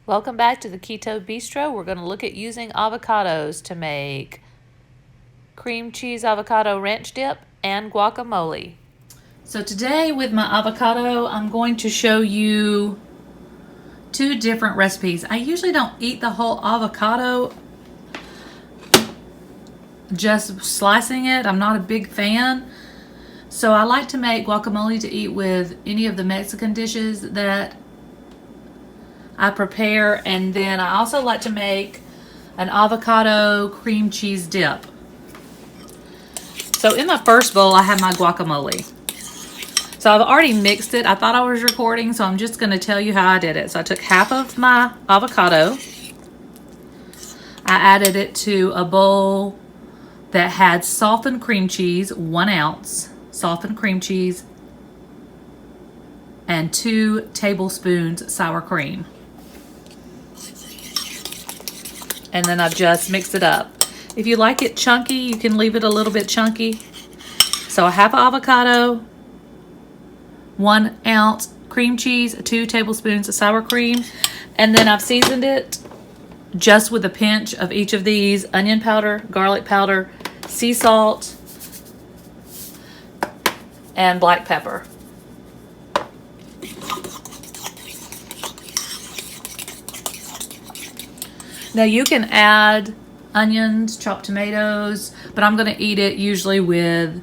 Welcome back to the Keto Bistro. We're going to look at using avocados to make cream cheese avocado ranch dip and guacamole. So today with my avocado, I'm going to show you two different recipes. I usually don't eat the whole avocado, just slicing it. I'm not a big fan. So I like to make guacamole to eat with any of the Mexican dishes that I prepare, and then I also like to make an avocado cream cheese dip. So in my first bowl I have my guacamole. So I've already mixed it. I thought I was recording, so I'm just going to tell you how I did it. So I took half of my avocado. I added it to a bowl that had softened cream cheese, 1 ounce softened cream cheese, and 2 tablespoons sour cream. And then I've just mixed it up. If you like it chunky, you can leave it a little bit chunky. So a half avocado, 1 ounce cream cheese, 2 tablespoons of sour cream, and then I've seasoned it just with a pinch of each of these: onion powder, garlic powder, sea salt, and black pepper. Now you can add onions, chopped tomatoes, but I'm going to eat it usually with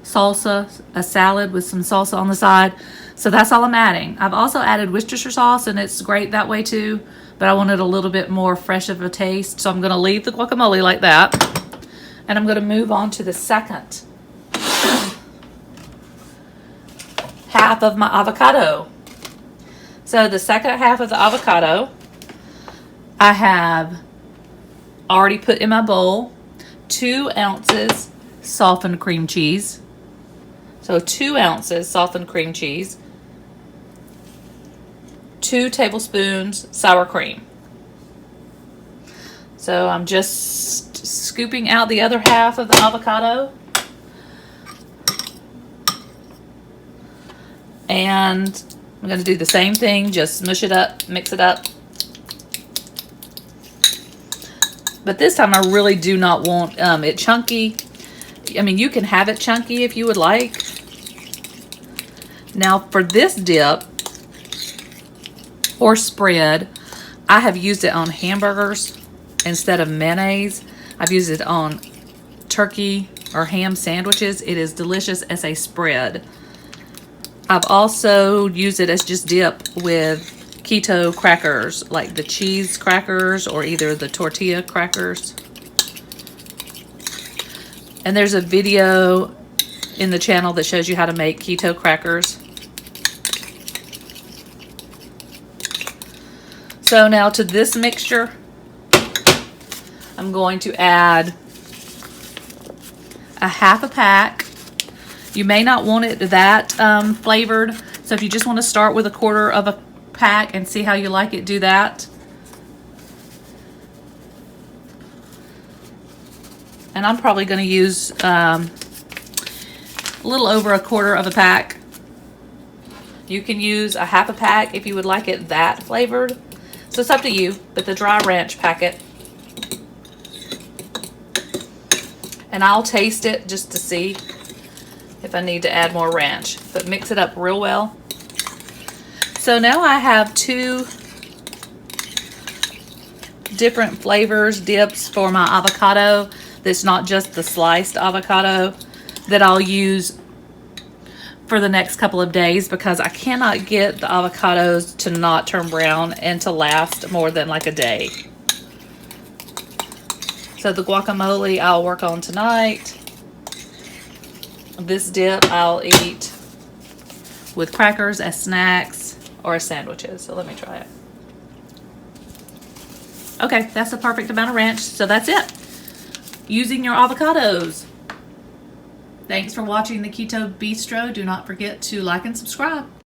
salsa, a salad with some salsa on the side. So that's all I'm adding. I've also added Worcestershire sauce, and it's great that way too, but I wanted a little bit more fresh of a taste. So I'm going to leave the guacamole like that, and I'm going to move on to the second half of my avocado. So the second half of the avocado, I have already put in my bowl 2 ounces softened cream cheese. So 2 ounces softened cream cheese, 2 tablespoons sour cream. So I'm just scooping out the other half of the avocado. And I'm going to do the same thing, just smush it up, mix it up. But this time I really do not want it chunky. I mean, you can have it chunky if you would like. Now for this dip or spread, I have used it on hamburgers instead of mayonnaise. I've used it on turkey or ham sandwiches. It is delicious as a spread. I've also used it as just dip with keto crackers, like the cheese crackers or either the tortilla crackers. And there's a video in the channel that shows you how to make keto crackers. So now to this mixture, I'm going to add a half a pack. You may not want it that flavored, so if you just want to start with 1/4 of a pack and see how you like it, do that. And I'm probably going to use a little over 1/4 of a pack. You can use a half a pack if you would like it that flavored. So it's up to you, but the dry ranch packet. And I'll taste it just to see if I need to add more ranch, but mix it up real well. So now I have 2 different flavors, dips for my avocado. That's not just the sliced avocado that I'll use for the next couple of days, because I cannot get the avocados to not turn brown and to last more than like a day. So the guacamole I'll work on tonight. This dip I'll eat with crackers as snacks or as sandwiches. So let me try it. Okay, that's the perfect amount of ranch. So that's it. Using your avocados. Thanks for watching the Keto Bistro. Do not forget to like and subscribe.